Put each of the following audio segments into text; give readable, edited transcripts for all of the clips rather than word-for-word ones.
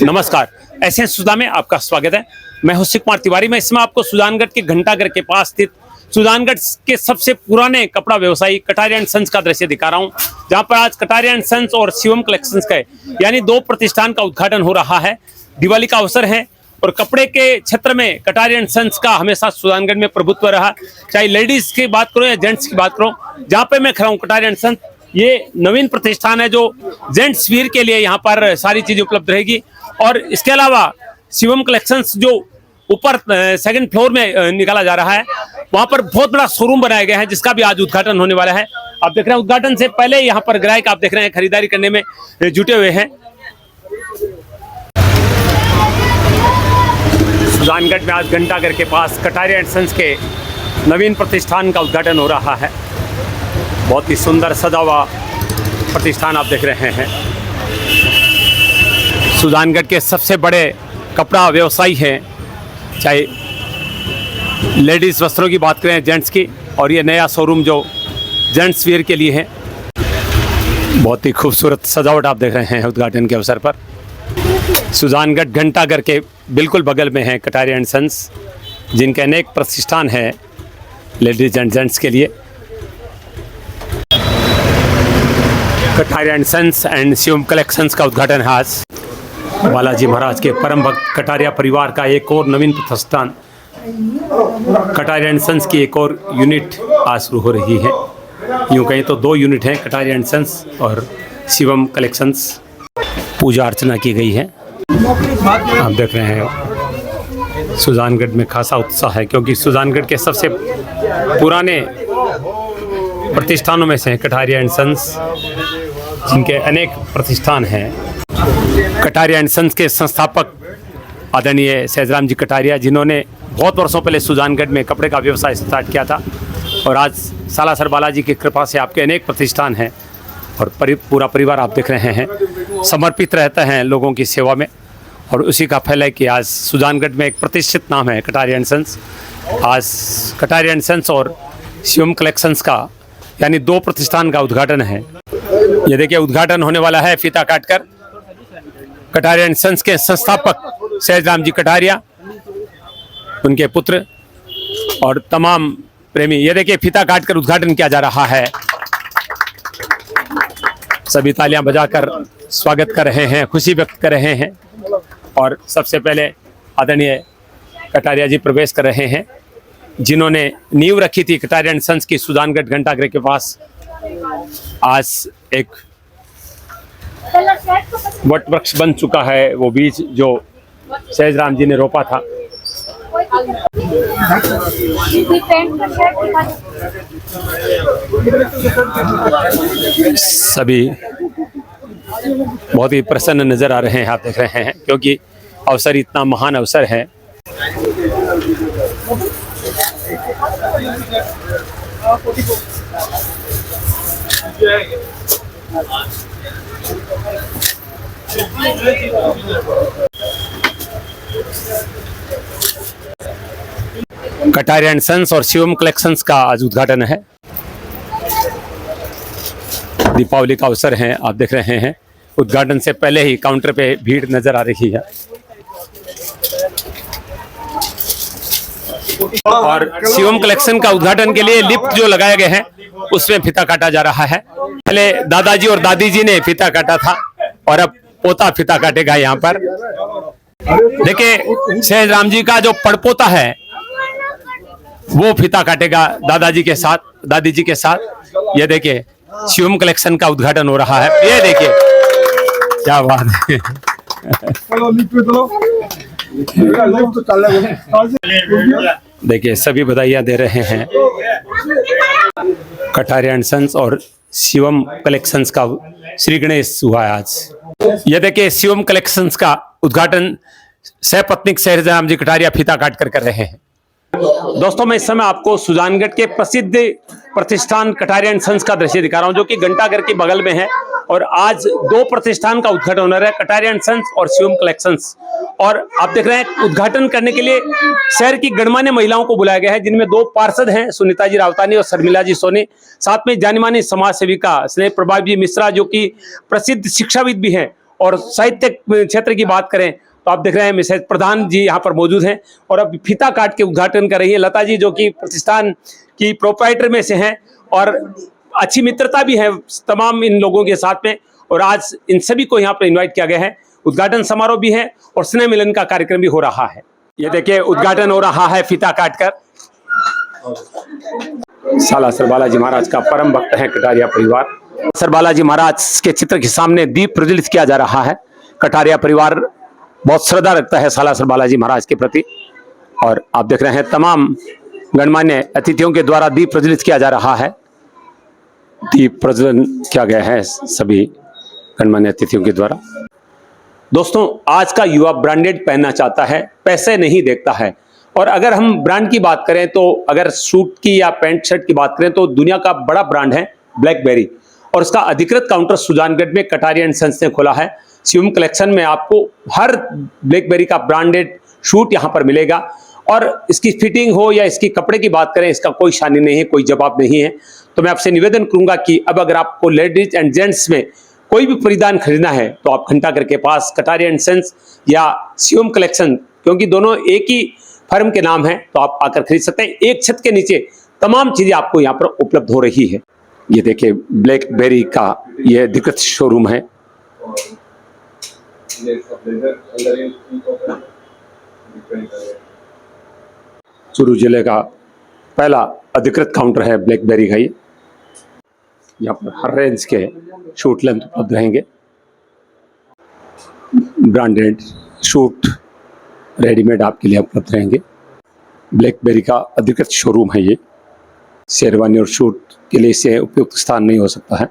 नमस्कार, ऐसे सुधा में आपका स्वागत है। मैं हूं शिव कुमार तिवारी। मैं इसमें आपको सुजानगढ़ के घंटाघर के पास स्थित सुजानगढ़ के सबसे पुराने कपड़ा व्यवसायी कटारिया एंड सन्स का दृश्य दिखा रहा हूं, जहां पर आज कटारिया एंड सन्स और शिवम कलेक्शंस का यानी दो प्रतिष्ठान का उद्घाटन हो रहा है। दिवाली का अवसर है और कपड़े के क्षेत्र में कटारिया एंड सन्स का हमेशा सुजानगढ़ में प्रभुत्व रहा, चाहे लेडीज की बात करो या जेंट्स की बात करो। जहाँ पे मैं खड़ा हूँ कटारिया एंड सन्स, ये नवीन प्रतिष्ठान है जो जेंट्स वियर के लिए यहाँ पर सारी चीजें उपलब्ध रहेगी। और इसके अलावा शिवम कलेक्शंस जो ऊपर सेकंड फ्लोर में निकाला जा रहा है, वहां पर बहुत बड़ा शोरूम बनाया गया है जिसका भी आज उद्घाटन होने वाला है। आप देख रहे हैं उद्घाटन से पहले यहाँ पर ग्राहक आप देख रहे हैं खरीदारी करने में जुटे हुए हैं। सुजानगढ़ में आज घंटाघर के पास कटारिया एंड सन्स के नवीन प्रतिष्ठान का उद्घाटन हो रहा है। बहुत ही सुंदर सजा हुआ प्रतिष्ठान आप देख रहे हैं। सुजानगढ़ के सबसे बड़े कपड़ा व्यवसायी हैं, चाहे लेडीज़ वस्त्रों की बात करें जेंट्स की, और ये नया शोरूम जो जेंट्स वियर के लिए है। बहुत ही खूबसूरत सजावट आप देख रहे हैं उद्घाटन के अवसर पर। सुजानगढ़ घंटाघर के बिल्कुल बगल में है कटारिया एंड सन्स, जिनके अनेक प्रतिष्ठान है लेडीज एंड जेंट्स के लिए। Kataria and sons and Shivam collections का उद्घाटन है आज। बालाजी महाराज के परम भक्त कटारिया परिवार का एक और नवीन प्रतिष्ठान कटारिया एंड सन्स की एक और यूनिट आज शुरू हो रही है। यूँ कहें तो दो यूनिट हैं, कटारिया एंड सन्स और शिवम कलेक्शंस। पूजा अर्चना की गई है। आप देख रहे हैं सुजानगढ़ में खासा उत्साह है, क्योंकि सुजानगढ़ के सबसे पुराने प्रतिष्ठानों में से है कटारिया एंड सन्स, जिनके अनेक प्रतिष्ठान हैं। कटारिया एंड सन्स के संस्थापक आदरणीय सहजराम जी कटारिया, जिन्होंने बहुत वर्षों पहले सुजानगढ़ में कपड़े का व्यवसाय स्टार्ट किया था, और आज सालासर बालाजी की कृपा से आपके अनेक प्रतिष्ठान हैं और पूरा परिवार आप देख रहे हैं समर्पित रहता है लोगों की सेवा में। और उसी का फल है कि आज सुजानगढ़ में एक प्रतिष्ठित नाम है कटारिया एंड सन्स। आज कटारिया एंड सन्स और शिवम कलेक्शंस का यानी दो प्रतिष्ठान का उद्घाटन है। ये देखिए उद्घाटन होने वाला है फीता काटकर। कटारिया एंड सन्स के संस्थापक सहजराम जी कटारिया, उनके पुत्र और तमाम प्रेमी, ये देखिए फीता काटकर उद्घाटन किया जा रहा है। सभी तालियां बजाकर स्वागत कर रहे हैं, खुशी व्यक्त कर रहे हैं। और सबसे पहले आदरणीय कटारिया जी प्रवेश कर रहे हैं, जिन्होंने नींव रखी थी कटारिया एंड सन्स की सुजानगढ़ घंटाघर के पास। आज एक वट वृक्ष बन चुका है, वो बीज जो सहजराम जी ने रोपा था। सभी बहुत ही प्रसन्न नजर आ रहे हैं, आप देख रहे हैं, क्योंकि अवसर इतना महान अवसर है। कटारिया एंड सन्स और शिवम कलेक्शंस का आज उद्घाटन है। दीपावली का अवसर है, आप देख रहे हैं। उद्घाटन से पहले ही काउंटर पे भीड़ नजर आ रही है। और शिवम कलेक्शन का उद्घाटन के लिए लिफ्ट जो लगाए गए हैं उसमें फीता काटा जा रहा है। पहले दादाजी और दादी जी ने फीता काटा था और अब पोता फीता काटेगा यहाँ पर। देखिए सहजराम जी का जो पड़पोता है वो फीता काटेगा दादाजी के साथ, दादी जी के साथ। ये देखिए शिवम कलेक्शन का उद्घाटन हो रहा है। ये देखिए क्या बात है। देखिए सभी बधाइयां दे रहे हैं। कटारिया एंड सन्स और शिवम कलेक्शंस का श्री गणेश हुआ आज। ये देखिए शिवम कलेक्शंस का उद्घाटन सहपत्नीक सहजराम जी कटारिया फीता काट कर रहे हैं। दोस्तों मैं इस समय आपको सुजानगढ़ के प्रसिद्ध प्रतिष्ठान कटारिया एंड सन्स का दृश्य दिखा रहा हूं, जो कि घंटाघर के बगल में है। और आज दो प्रतिष्ठान का उद्घाटन हो रहा है, कटारिया एंड सन्स और शिवम कलेक्शंस। और आप देख रहे हैं उद्घाटन करने के लिए शहर की गणमान्य महिलाओं को बुलाया गया है, जिनमें दो पार्षद हैं, सुनीता जी रावतानी और शर्मिला जी सोनी। साथ में जानी मानी समाज सेविका स्नेह प्रभा जी मिश्रा, जो कि प्रसिद्ध शिक्षाविद भी हैं, और साहित्य क्षेत्र की बात करें तो आप देख रहे हैं मिसेज प्रधान जी यहाँ पर मौजूद हैं और अब फीता काट के उद्घाटन कर रही है लता जी, जो कि प्रतिष्ठान की प्रोप्राइटर में से हैं और अच्छी मित्रता भी है तमाम इन लोगों के साथ में। और आज इन सभी को यहाँ पर इन्वाइट किया गया है, उद्घाटन समारोह भी है और स्नेह मिलन का कार्यक्रम भी हो रहा है। ये देखिए उद्घाटन हो रहा है फीता काटकर। सालासर बालाजी महाराज का परम भक्त है कटारिया परिवार। सर बालाजी महाराज के चित्र के सामने दीप प्रज्वलित किया जा रहा है। कटारिया परिवार बहुत श्रद्धा रखता है सालासर बालाजी महाराज के प्रति और आप देख रहे हैं तमाम गणमान्य अतिथियों के द्वारा दीप प्रज्वलित किया जा रहा है। दीप प्रज्वलन किया गया है सभी गणमान्य अतिथियों के द्वारा। दोस्तों, आज का युवा ब्रांडेड पहनना चाहता है, पैसे नहीं देखता है। और अगर हम ब्रांड की बात करें तो अगर सूट की या पैंट शर्ट की बात करें तो दुनिया का बड़ा ब्रांड है ब्लैकबेरी और उसका अधिकृत काउंटर सुजानगढ़ में कटारिया एंड सन्स ने खोला है। शिवम कलेक्शन में आपको हर ब्लैकबेरी का ब्रांडेड शूट यहाँ पर मिलेगा और इसकी फिटिंग हो या इसकी कपड़े की बात करें, इसका कोई शानी नहीं है, कोई जवाब नहीं है। तो मैं आपसे निवेदन करूंगा कि अब अगर आपको लेडीज एंड जेंट्स में कोई भी परिधान खरीदना है तो आप घंटाघर के पास कटारिया एंड सन्स या शिवम कलेक्शन, क्योंकि दोनों एक ही फर्म के नाम है, तो आप आकर खरीद सकते हैं। एक छत के नीचे तमाम चीजें आपको यहाँ पर उपलब्ध हो रही है। ये देखिए ब्लैकबेरी का ये अधिकृत शोरूम है। चूरू जिले का पहला अधिकृत काउंटर है ब्लैकबेरी का। ये यहाँ पर हर रेंज के शूट लेंथ उपलब्ध रहेंगे। ब्रांडेड शूट रेडीमेड आपके लिए उपलब्ध रहेंगे। ब्लैकबेरी का अधिकृत शोरूम है ये। शेरवानी और शूट के लिए इसे उपयुक्त स्थान नहीं हो सकता है।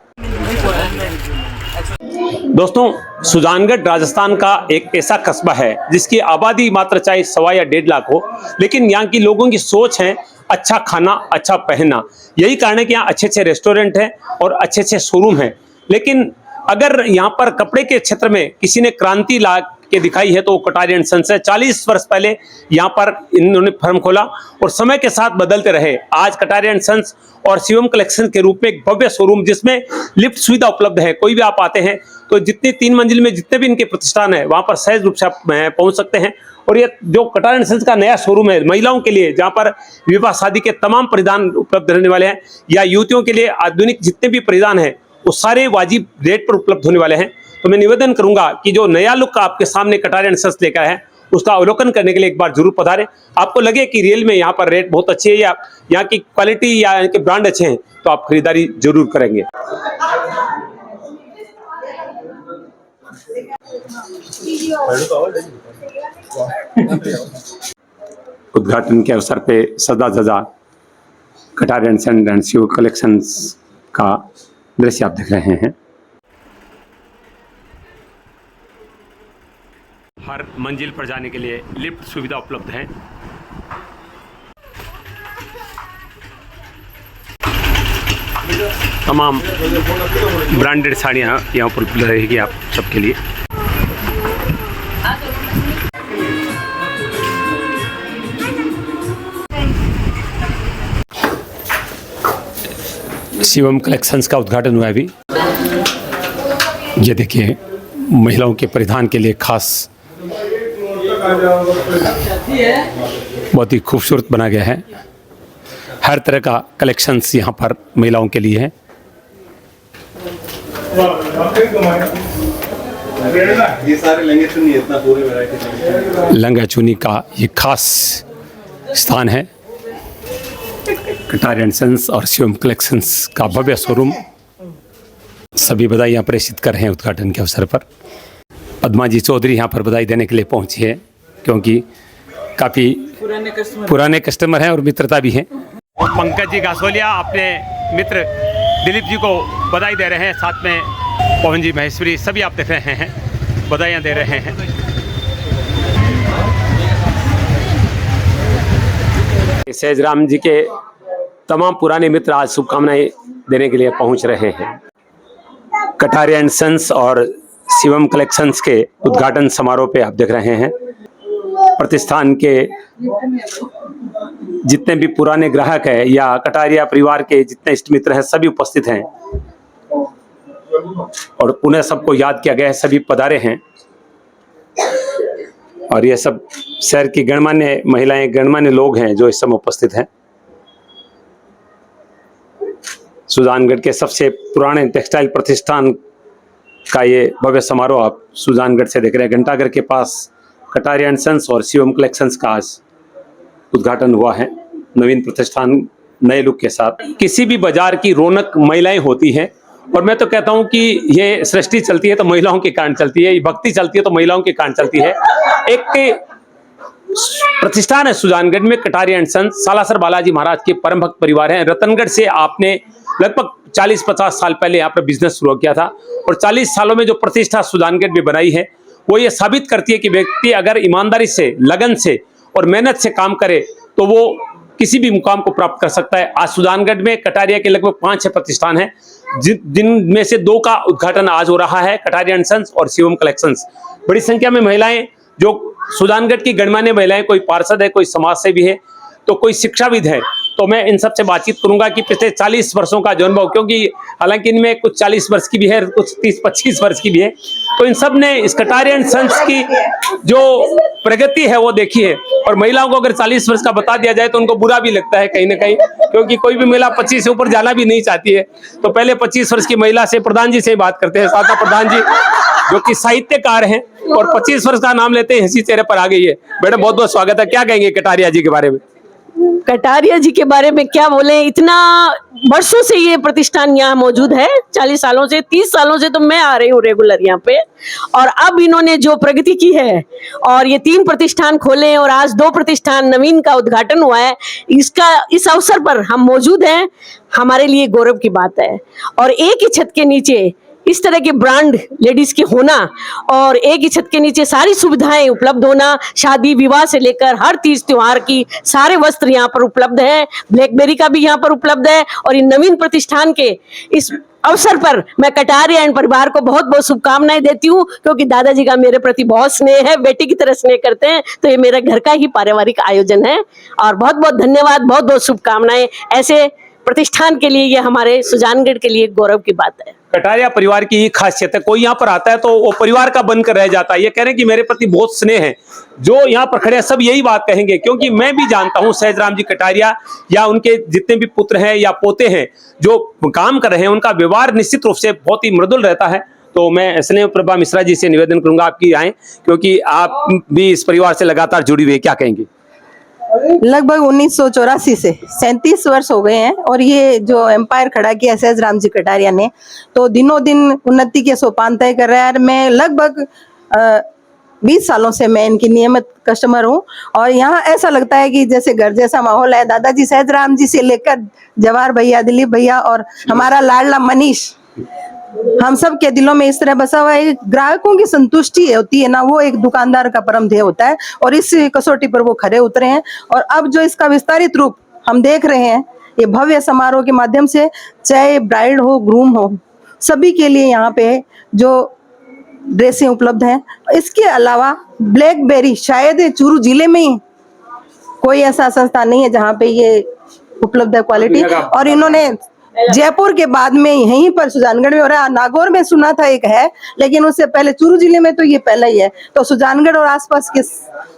दोस्तों, सुजानगढ़ राजस्थान का एक ऐसा कस्बा है जिसकी आबादी मात्र चाहे 1.25 या 1.5 लाख हो, लेकिन यहाँ की लोगों की सोच है अच्छा खाना, अच्छा पहनना। यही कारण है कि यहाँ अच्छे अच्छे रेस्टोरेंट हैं और अच्छे अच्छे शोरूम हैं। लेकिन अगर यहाँ पर कपड़े के क्षेत्र में किसी ने क्रांति ला के दिखाई है तो वो कटारिया एंड सन्स है। 40 वर्ष पहले यहाँ पर इन्होंने फर्म खोला और समय के साथ बदलते रहे। आज कटारिया एंड सन्स और शिवम कलेक्शन के रूप में एक भव्य शोरूम जिसमें लिफ्ट सुविधा उपलब्ध है। कोई भी आप आते हैं तो जितनी 3 मंजिल में जितने भी इनके प्रतिष्ठान है वहाँ पर सहज रूप से आप पहुँच सकते हैं। और ये जो कटारिया एंड सन्स का नया शोरूम है महिलाओं के लिए, जहाँ पर विवाह शादी के तमाम परिधान उपलब्ध रहने वाले हैं, या युवतियों के लिए आधुनिक जितने भी परिधान हैं वो सारे वाजिब रेट पर उपलब्ध होने वाले हैं। तो मैं निवेदन करूंगा कि जो नया लुक आपके सामने कटारिया एंड सन्स लेकर है उसका अवलोकन करने के लिए एक बार जरूर पधारें। आपको लगे कि रियल में यहाँ पर रेट बहुत अच्छी है या यहाँ की क्वालिटी या यहाँ के ब्रांड अच्छे हैं तो आप खरीदारी जरूर करेंगे। उद्घाटन के अवसर पे सदा जजा Kataria and sons and Shiv collections का दृश्य आप देख रहे हैं। हर मंजिल पर जाने के लिए लिफ्ट सुविधा उपलब्ध है। तमाम ब्रांडेड साड़ियाँ यहाँ पर उपलब्ध रहेगी आप सबके लिए। शिवम कलेक्शंस का उद्घाटन हुआ अभी। ये देखिए महिलाओं के परिधान के लिए खास बहुत ही खूबसूरत बना गया है। हर तरह का कलेक्शंस यहाँ पर महिलाओं के लिए है। ये सारे लहंगे चुन्नी इतना पूरे वैरायटी लहंगा चुन्नी का ये खास स्थान है। कटारिया एंड सन्स और शिवम कलेक्शंस का भव्य शोरूम सभी बधाइयाँ प्रेषित कर रहे हैं उद्घाटन के अवसर पर। पद्मा जी चौधरी यहाँ पर बधाई देने के लिए पहुँची है क्योंकि काफ़ी पुराने कस्टमर हैं और मित्रता भी है। पंकज जी गासोलिया अपने मित्र दिलीप जी को बधाई दे रहे हैं, साथ में पवन जी महेश्वरी सभी आप देख रहे हैं बधाइयाँ दे रहे हैं। सहजराम जी के तमाम पुराने मित्र आज शुभकामनाएं देने के लिए पहुंच रहे हैं। कटारिया एंड सन्स और शिवम कलेक्शंस के उद्घाटन समारोह पे आप देख रहे हैं प्रतिष्ठान के जितने भी पुराने ग्राहक हैं या कटारिया परिवार के जितने इष्ट मित्र हैं सभी उपस्थित हैं। और पुनः सबको याद किया गया है, सभी पधारे हैं। और ये सब शहर की गणमान्य महिलाएं, गणमान्य लोग हैं जो इस समय उपस्थित हैं। सुजानगढ़ के सबसे पुराने टेक्सटाइल प्रतिष्ठान का ये भव्य समारोह आप सुजानगढ़ से देख रहे हैं। घंटाघर के पास कटारिया एंड सन्स और शिवम कलेक्शंस का आज उद्घाटन हुआ है, नवीन प्रतिष्ठान नए लुक के साथ। किसी भी बाजार की रौनक महिलाएं होती हैं, और मैं तो कहता हूं कि ये सृष्टि चलती है तो महिलाओं के कारण चलती है, ये भक्ति चलती है तो महिलाओं के कारण चलती है। एक प्रतिष्ठान है सुजानगढ़ में, कटारिया एंड सन्स, सालासर बालाजी महाराज के परम भक्त परिवार हैं। रतनगढ़ से आपने लगभग 40-50 साल पहले यहाँ पर बिजनेस शुरू किया था, और 40 सालों में जो प्रतिष्ठा सुजानगढ़ में बनाई है वो ये साबित करती है कि व्यक्ति अगर ईमानदारी से, लगन से और मेहनत से काम करे तो वो किसी भी मुकाम को प्राप्त कर सकता है। आज सुजानगढ़ में कटारिया के लगभग 5-6 प्रतिष्ठान हैं, जिनमें से 2 का उद्घाटन आज हो रहा है, कटारिया एंड सन्स और शिवम कलेक्शंस। बड़ी संख्या में महिलाएं, जो सुजानगढ़ की गणमान्य महिलाएं, कोई पार्षद है, कोई समाज सेवी है, तो कोई शिक्षाविद है, तो मैं इन सबसे बातचीत करूंगा कि पिछले 40 वर्षों का जो अनुभव, क्योंकि हालांकि इनमें कुछ 40 वर्ष की भी है, कुछ 30-25 वर्ष की भी है, तो इन सब ने इस कटारिया एंड सन्स की जो प्रगति है वो देखी है। और महिलाओं को अगर 40 वर्ष का बता दिया जाए तो उनको बुरा भी लगता है कहीं ना कहीं, क्योंकि कोई भी महिला 25 से ऊपर जाना भी नहीं चाहती है। तो पहले 25 वर्ष की महिला से प्रधान जी से बात करते हैं। साधा प्रधान जी जो कि साहित्यकार हैं और 25 वर्ष का नाम लेते हैं, हंसी चेहरे पर आ गई है। मैडम बहुत बहुत स्वागत है। क्या कहेंगे कटारिया जी के बारे में? कटारिया जी के बारे में क्या बोले, इतना वर्षों से ये प्रतिष्ठान यहाँ मौजूद है, 40 सालों से, 30 सालों से तो मैं आ रही हूँ रेगुलर यहाँ पे। और अब इन्होंने जो प्रगति की है और ये 3 प्रतिष्ठान खोले और आज 2 प्रतिष्ठान नवीन का उद्घाटन हुआ है, इस अवसर पर हम मौजूद हैं, हमारे लिए गौरव की बात है। और एक ही छत के नीचे इस तरह के ब्रांड लेडीज के होना और एक ही छत के नीचे सारी सुविधाएं उपलब्ध होना, शादी विवाह से लेकर हर तीज त्योहार की सारे वस्त्र यहाँ पर उपलब्ध हैं, ब्लैकबेरी का भी यहाँ पर उपलब्ध है। और इन नवीन प्रतिष्ठान के इस अवसर पर मैं कटारिया एंड परिवार को बहुत बहुत शुभकामनाएं देती हूँ, क्योंकि दादाजी का मेरे प्रति बहुत स्नेह है, बेटी की तरह स्नेह करते हैं। तो ये मेरे घर का ही पारिवारिक आयोजन है और बहुत बहुत धन्यवाद, बहुत बहुत शुभकामनाएं। ऐसे प्रतिष्ठान के लिए ये हमारे सुजानगढ़ के लिए गौरव की बात है। कटारिया परिवार की ये खासियत है, कोई यहाँ पर आता है तो वो परिवार का बनकर रह जाता है। ये कह रहे हैं कि मेरे प्रति बहुत स्नेह है। जो यहाँ पर खड़े हैं सब यही बात कहेंगे, क्योंकि मैं भी जानता हूँ सहजराम जी कटारिया या उनके जितने भी पुत्र हैं या पोते हैं जो काम कर रहे हैं, उनका व्यवहार निश्चित रूप से बहुत ही मृदुल रहता है। तो मैं स्नेह प्रभा मिश्रा जी से निवेदन करूंगा आपकी आए, क्योंकि आप भी इस परिवार से लगातार जुड़ी हुई है, क्या कहेंगे? लगभग 1984 से 37 वर्ष हो गए हैं और ये जो एम्पायर खड़ा किया सहजराम जी कटारिया ने, तो दिनों दिन उन्नति के सोपान तय कर रहा है। मैं लगभग 20 सालों से मैं इनकी नियमित कस्टमर हूँ और यहाँ ऐसा लगता है कि जैसे घर जैसा माहौल है। दादाजी सहजराम जी से लेकर जवाहर भैया, दिलीप भैया और हमारा लाडला मनीष, हम सब के दिलों में इस तरह बसा हुआ है। ग्राहकों की संतुष्टि होती है ना, वो एक दुकानदार का परम ध्येय होता है और इस कसौटी पर वो खरे उतरे हैं। और अब जो इसका विस्तारित रूप हम देख रहे हैं, ये भव्य समारोह के माध्यम से, चाहे ब्राइड हो, ग्रूम हो, सभी के लिए यहाँ पे जो ड्रेसें उपलब्ध हैं। इसके अलावा ब्लैकबेरी, शायद चूरू जिले में ही कोई ऐसा संस्था नहीं है जहाँ पे ये उपलब्ध है क्वालिटी। और इन्होंने जयपुर के बाद में यहीं पर सुजानगढ़ में हो रहा है। नागौर में सुना था एक है, लेकिन उससे पहले चूरू जिले में तो ये पहला ही है। तो सुजानगढ़ और आसपास के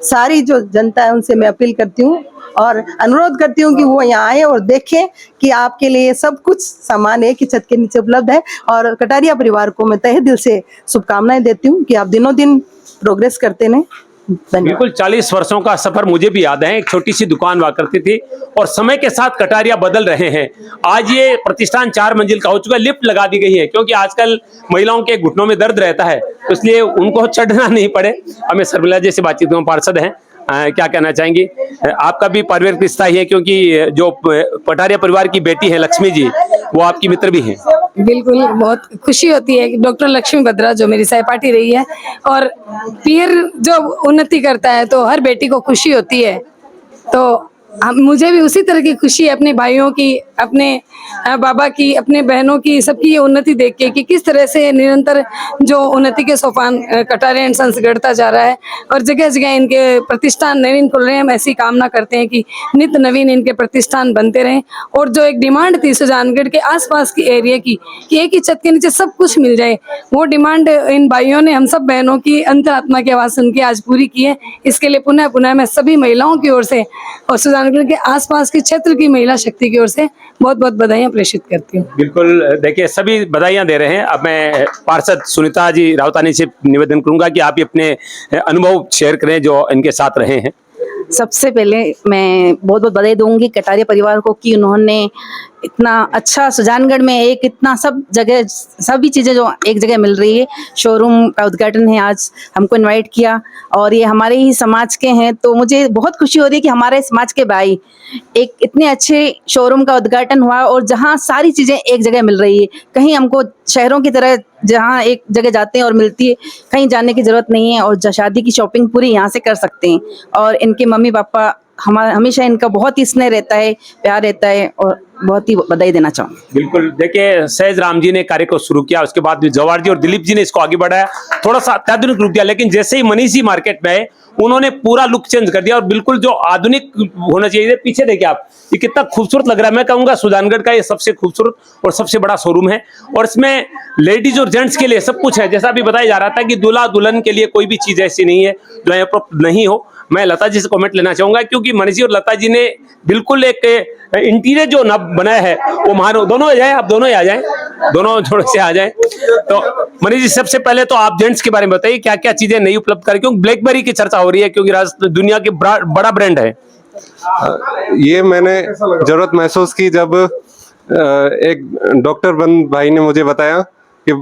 सारी जो जनता है उनसे मैं अपील करती हूँ और अनुरोध करती हूँ कि वो यहाँ आए और देखें कि आपके लिए सब कुछ सामान एक ही छत के नीचे उपलब्ध है। और कटारिया परिवार को मैं तहे दिल से शुभकामनाएं देती हूँ कि आप दिनों दिन प्रोग्रेस करते रहें। बिल्कुल, 40 वर्षों का सफर मुझे भी याद है। एक छोटी सी दुकान हुआ करती थी और समय के साथ कटारिया बदल रहे हैं। आज ये प्रतिष्ठान 4 मंजिल का हो चुका है, लिफ्ट लगा दी गई है, क्योंकि आजकल महिलाओं के घुटनों में दर्द रहता है, तो इसलिए उनको चढ़ना नहीं पड़े। हमें सरबिला जी से बातचीत में पार्षद हैं, क्या कहना चाहेंगे? आपका भी पारिवारिक रिश्ता ही है, क्योंकि जो कटारिया परिवार की बेटी है लक्ष्मी जी, वो आपकी मित्र भी हैं। बिल्कुल, बहुत खुशी होती है कि डॉक्टर लक्ष्मी बद्रा जो मेरी सहपाठी रही है और पीर जो उन्नति करता है तो हर बेटी को खुशी होती है। तो मुझे भी उसी तरह की खुशी है अपने भाइयों की, अपने बाबा की, अपने बहनों की, सबकी ये उन्नति देख के कि किस तरह से निरंतर जो उन्नति के सोपान कटारिया एंड सन्स गढ़ता जा रहा है और जगह जगह इनके प्रतिष्ठान नवीन खुल रहे हैं। हम ऐसी कामना करते हैं कि नित नवीन इनके प्रतिष्ठान बनते रहें। और जो एक डिमांड थी सुजानगढ़ के आसपास की एरिया की कि एक ही छत के नीचे सब कुछ मिल जाए, वो डिमांड इन भाइयों ने, हम सब बहनों की अंतरात्मा की आवाज़ सुन के आज पूरी की है। इसके लिए पुनः पुनः मैं सभी महिलाओं की ओर से और सुजानगढ़ के आसपास के क्षेत्र की महिला शक्ति की ओर से बहुत बहुत बधाइयाँ प्रेषित करती हूँ। बिल्कुल, देखिए सभी बधाइयाँ दे रहे हैं। अब मैं पार्षद सुनीता जी राउतानी से निवेदन करूंगा कि आप भी अपने अनुभव शेयर करें जो इनके साथ रहे हैं। सबसे पहले मैं बहुत बहुत बधाई दूंगी कटारिया परिवार को कि उन्होंने इतना अच्छा सुजानगढ़ में एक इतना सब जगह सभी चीज़ें जो एक जगह मिल रही है, शोरूम का उद्घाटन है आज, हमको इनवाइट किया और ये हमारे ही समाज के हैं, तो मुझे बहुत खुशी हो रही है कि हमारे समाज के भाई एक इतने अच्छे शोरूम का उद्घाटन हुआ और जहाँ सारी चीज़ें एक जगह मिल रही है। कहीं हमको शहरों की तरह जहाँ एक जगह जाते हैं और मिलती है, कहीं जाने की ज़रूरत नहीं है और शादी की शॉपिंग पूरी यहाँ से कर सकते हैं। और इनके मम्मी पापा हमेशा इनका बहुत ही स्नेह रहता है, प्यार रहता है और बहुत ही बधाई देना चाहूँगी। बिल्कुल, देखिए सहज राम जी ने कार्य को शुरू किया, उसके बाद जवाहर जी और दिलीप जी ने इसको आगे बढ़ाया, थोड़ा सा अत्याधुनिक रूप दिया, लेकिन जैसे ही मनीष जी मार्केट में आए उन्होंने पूरा लुक चेंज कर दिया और बिल्कुल जो आधुनिक होना चाहिए। पीछे देखिए आप, ये कितना खूबसूरत लग रहा है। मैं कहूँगा सुजानगढ़ का ये सबसे खूबसूरत और सबसे बड़ा शोरूम है और इसमें लेडीज और जेंट्स के लिए सब कुछ है। जैसा अभी बताया जा रहा था कि दूल्हा दुल्हन के लिए कोई भी चीज़ ऐसी नहीं है जो यहाँ पर नहीं हो। मैं लता जी से कमेंट लेना चाहूंगा क्योंकि मनीष जी और लता जी ने बिल्कुल एक इंटीरियर जो नब बनाया है वो महान। दोनों आ जाए, आप दोनों ही आ जाएं, दोनों थोड़े से आ जाएं। तो मनीष जी सबसे पहले तो आप जेंट्स के बारे में बताइए क्या क्या चीजें नई उपलब्ध करें, क्योंकि ब्लैकबेरी की चर्चा हो रही है क्योंकि दुनिया के बड़ा ब्रांड है। ये मैंने जरूरत महसूस की जब एक डॉक्टर बंद भाई ने मुझे बताया कि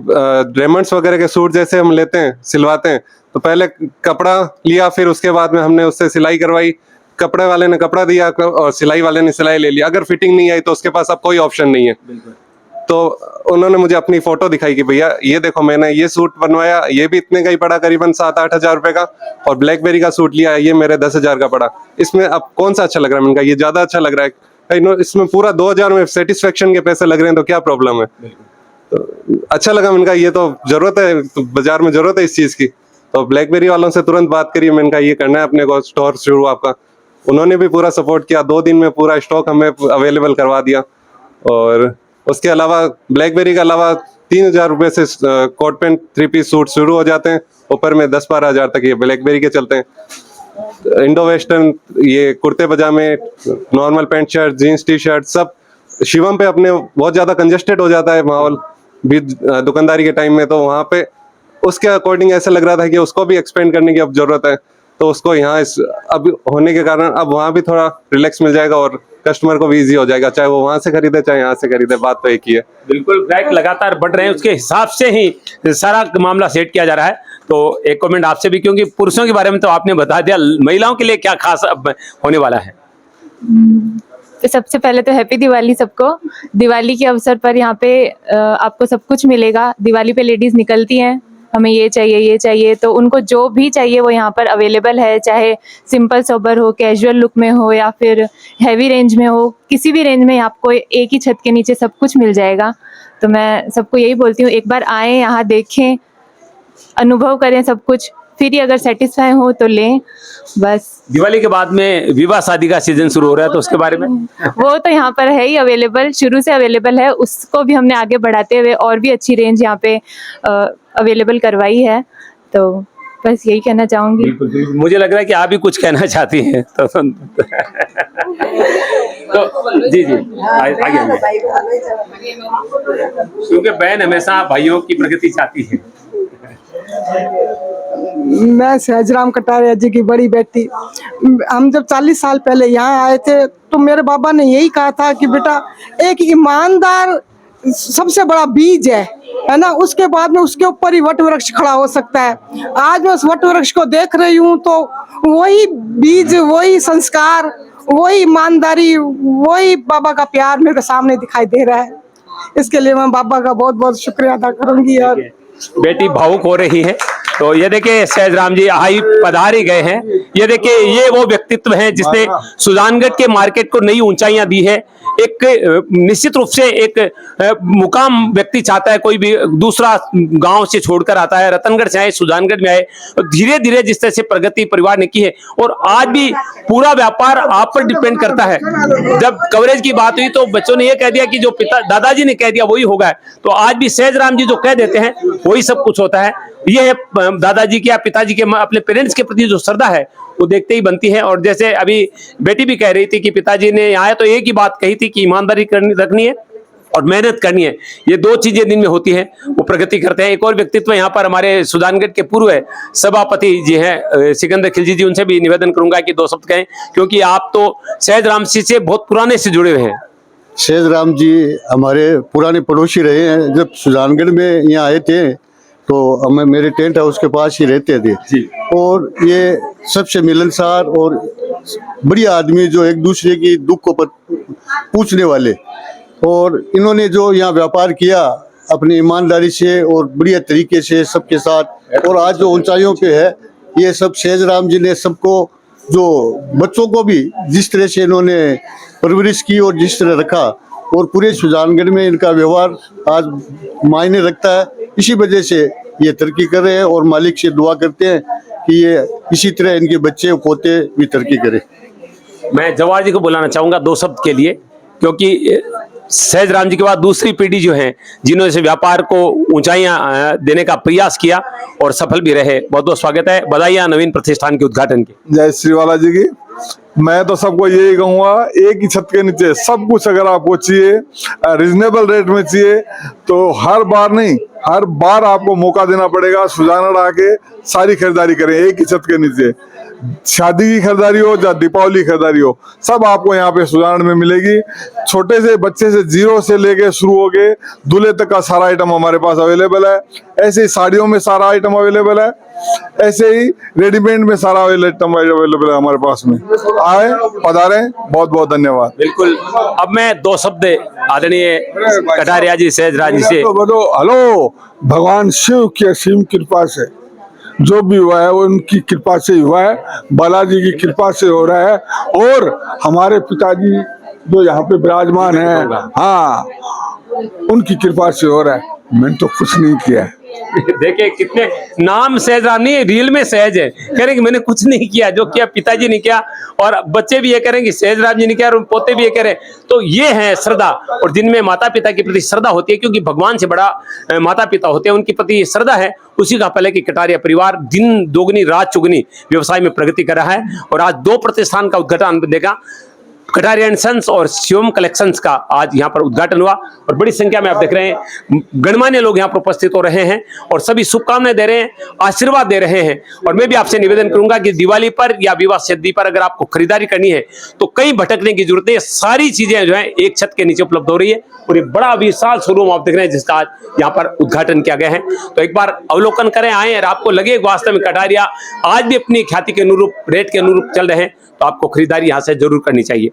रेमंड्स वगैरह के सूट जैसे हम लेते हैं, सिलवाते हैं, तो पहले कपड़ा लिया, फिर उसके बाद में हमने उससे सिलाई करवाई। कपड़े वाले ने कपड़ा दिया और सिलाई वाले ने सिलाई ले लिया। अगर फिटिंग नहीं आई तो उसके पास अब कोई ऑप्शन नहीं है। तो उन्होंने मुझे अपनी फोटो दिखाई कि भैया ये देखो मैंने ये सूट बनवाया, ये भी इतने का ही पड़ा, करीबन 7-8 हजार रुपए का, और ब्लैकबेरी का सूट लिया, ये मेरे 10 हजार का पड़ा। इसमें अब कौन सा अच्छा लग रहा है? मैंने कहा ये ज्यादा अच्छा लग रहा है। इसमें पूरा 2000 में सेटिस्फेक्शन के पैसे लग रहे हैं, तो क्या प्रॉब्लम है? तो अच्छा लगा। मैंने कहा ये तो जरूरत है, तो बाजार में जरूरत है इस चीज की। तो ब्लैकबेरी वालों से तुरंत बात करी, मैंने कहा ये करना है अपने को, स्टोर शुरू आपका। उन्होंने भी पूरा सपोर्ट किया, 2 दिन में पूरा स्टॉक हमें अवेलेबल करवा दिया। और उसके अलावा ब्लैकबेरी के अलावा 3000 रुपये से कोट पैंट 3 पीस सूट शुरू हो जाते हैं, ऊपर में 10-12 हजार तक ये ब्लैकबेरी के चलते हैं। इंडो वेस्टर्न ये कुर्ते पजामे, normal pant shirt, jeans T shirt, सब शिवम पे अपने बहुत ज्यादा कंजेस्टेड हो जाता है माहौल भी दुकानदारी के टाइम में, तो वहाँ पे उसके अकॉर्डिंग ऐसा लग रहा था कि उसको भी एक्सपेंड करने की अब जरूरत है। तो उसको यहाँ अब होने के कारण अब वहाँ भी थोड़ा रिलैक्स मिल जाएगा और कस्टमर को भी इजी हो जाएगा, चाहे वो वहाँ से खरीदे चाहे यहाँ से खरीदे, बात तो एक ही है। बिल्कुल, ग्राहक लगातार बढ़ रहे हैं, उसके हिसाब से ही सारा मामला सेट किया जा रहा है। तो एक कमेंट आपसे भी, क्योंकि पुरुषों के बारे में तो आपने बता दिया, महिलाओं के लिए क्या खास अब होने वाला है? तो सबसे पहले तो हैप्पी दिवाली सबको। दिवाली के अवसर पर यहाँ पे आपको सब कुछ मिलेगा। दिवाली पे लेडीज निकलती हैं, हमें ये चाहिए, तो उनको जो भी चाहिए वो यहाँ पर अवेलेबल है, चाहे सिंपल सोबर हो, कैजुअल लुक में हो या फिर हैवी रेंज में हो, किसी भी रेंज में आपको एक ही छत के नीचे सब कुछ मिल जाएगा। तो मैं सबको यही बोलती हूँ, एक बार आएँ, यहाँ देखें, अनुभव करें सब कुछ, फिर ही अगर सेटिस्फाई हो तो लें। बस दिवाली के बाद में विवाह शादी का सीजन शुरू हो रहा है, तो उसके बारे में? वो तो यहाँ पर है ही अवेलेबल, शुरू से अवेलेबल है, उसको भी हमने आगे बढ़ाते हुए और भी अच्छी रेंज यहाँ पे अवेलेबल करवाई है। तो बस यही कहना चाहूंगी। बिल्कुल, बिल्कुल। मुझे लग रहा है कि आप भी कुछ कहना चाहती हैं तो जी आगे, क्योंकि बहन हमेशा भाइयों की प्रगति चाहती है। मैं सहजराम कटारिया जी की बड़ी बेटी। हम जब 40 साल पहले यहाँ आए थे तो मेरे बाबा ने यही कहा था कि बेटा एक ईमानदार सबसे बड़ा बीज है ना, उसके बाद में उसके ऊपर ही वट वृक्ष खड़ा हो सकता है। आज मैं उस वट वृक्ष को देख रही हूँ तो वही बीज, वही संस्कार, वही ईमानदारी, वही बाबा का प्यार मेरे सामने दिखाई दे रहा है। इसके लिए मैं बाबा का बहुत बहुत शुक्रिया अदा करूंगी। और बेटी भावुक हो रही है। तो ये देखिए सहजराम जी हाई पधारी गए हैं। ये देखिए ये वो व्यक्तित्व हैं जिसने सुजानगढ़ के मार्केट को नई ऊंचाइयां दी है। एक निश्चित रूप से एक मुकाम व्यक्ति चाहता है, कोई भी दूसरा गांव से छोड़कर आता है, रतनगढ़ से आए, सुजानगढ़ में आए, धीरे धीरे जिस तरह से प्रगति परिवार ने की है। और आज भी पूरा व्यापार आप पर डिपेंड करता है। जब कवरेज की बात हुई तो बच्चों ने यह कह दिया कि जो पिता दादाजी ने कह दिया वही होगा, तो आज भी सहजराम जी जो कह देते हैं वही सब कुछ होता है। ये है दादाजी के या पिताजी के अपने पेरेंट्स के प्रति जो श्रद्धा है वो देखते ही बनती है। और जैसे अभी बेटी भी कह रही थी कि पिताजी ने आया तो एक ही बात कही थी कि ईमानदारी रखनी है और मेहनत करनी है। ये दो चीजें दिन में होती हैं, वो प्रगति करते हैं। एक और व्यक्तित्व यहाँ पर हमारे सुजानगढ़ के पूर्व सभापति जी हैं सिकंदर खिलजी जी, उनसे भी निवेदन करूंगा कि दो शब्द कहें, क्योंकि आप तो सहजराम जी से बहुत पुराने से जुड़े हुए हैं। सहजराम जी हमारे पुराने पड़ोसी रहे हैं। जब सुजानगढ़ में यहाँ आए थे तो हमें मेरे टेंट हाउस के पास ही रहते थे और ये सबसे मिलनसार और बढ़िया आदमी, जो एक दूसरे की दुख को पूछने वाले। और इन्होंने जो यहाँ व्यापार किया अपनी ईमानदारी से और बढ़िया तरीके से सबके साथ, और आज जो ऊंचाइयों पे है, ये सब सहजराम जी ने सबको, जो बच्चों को भी जिस तरह से इन्होंने परवरिश की और जिस तरह रखा, और पूरे सुजानगढ़ में इनका व्यवहार आज मायने रखता है। इसी वजह से ये तरक्की कर रहे हैं और मालिक से दुआ करते हैं कि ये इसी तरह इनके बच्चे पोते भी तरक्की करें। मैं जवाहर जी को बुलाना चाहूंगा दो शब्द के लिए, क्योंकि सहजराम जी के बाद दूसरी पीढ़ी जो है जिन्होंने इस व्यापार को ऊंचाइयां देने का प्रयास किया और सफल भी रहे। बहुत बहुत स्वागत है, बधाइयां नवीन प्रतिष्ठान के उद्घाटन की। जय श्री वाला जी की। मैं तो सबको यही कहूँगा, एक ही छत के नीचे सब कुछ अगर आपको चाहिए, रिजनेबल रेट में चाहिए, तो हर बार नहीं, हर बार आपको मौका देना पड़ेगा। सुजानगढ़ आके सारी खरीदारी करें एक ही छत के नीचे। शादी की खरीदारी हो या दीपावली की खरीदारी हो, सब आपको यहाँ पे सुजानगढ़ में मिलेगी। छोटे से बच्चे से जीरो से लेके शुरू हो गए दूल्हे तक का सारा आइटम हमारे पास अवेलेबल है। ऐसे ही साड़ियों में सारा आइटम अवेलेबल है, ऐसे ही रेडीमेड में सारा आइटम अवेलेबल है हमारे पास में। आए, पधारें, बहुत बहुत धन्यवाद। बिल्कुल। अब मैं दो शब्द आदरणीय कटारिया जी सहजराम जी से। हेलो, भगवान शिव की असीम कृपा से जो भी हुआ है वो उनकी कृपा से हुआ है, बालाजी की कृपा से हो रहा है। और हमारे पिताजी जो यहाँ पे विराजमान है, हाँ, उनकी कृपा से हो रहा है। मैंने तो कुछ नहीं किया है। देखिए कितने नाम सहजराम नहीं, रियल में सहज है, कह रहे कि मैंने कुछ नहीं किया, जो किया पिताजी ने किया। और बच्चे भी ये कह रहे हैं कि सहजराम जी ने किया, और पोते भी ये कह रहे हैं। तो ये है श्रद्धा, और जिनमें माता पिता के प्रति श्रद्धा होती है, क्योंकि भगवान से बड़ा माता पिता होते हैं, उनके प्रति श्रद्धा है। उसी का पहले कि कटारिया परिवार दिन दोगुनी रात चुगनी व्यवसाय में प्रगति कर रहा है। और आज दो प्रतिष्ठान का उद्घाटन देखा, कटारिया एंड सन्स और शिवम कलेक्शंस का आज यहाँ पर उद्घाटन हुआ। और बड़ी संख्या में आप देख रहे हैं गणमान्य लोग यहाँ पर उपस्थित हो रहे हैं और सभी शुभकामनाएं दे रहे हैं, आशीर्वाद दे रहे हैं। और मैं भी आपसे निवेदन करूंगा कि दिवाली पर या विवाह शादी पर अगर आपको खरीदारी करनी है तो कहीं भटकने की जरूरत नहीं है। सारी चीजें जो है एक छत के नीचे उपलब्ध हो रही है। और ये बड़ा विशाल शोरूम आप देख रहे हैं जिसका आज यहाँ पर उद्घाटन किया गया है। तो एक बार अवलोकन करें, आए, और आपको लगे वास्तव में कटारिया आज भी अपनी ख्याति के अनुरूप, रेट के अनुरूप चल रहे हैं, तो आपको खरीदारी यहाँ से जरूर करनी चाहिए।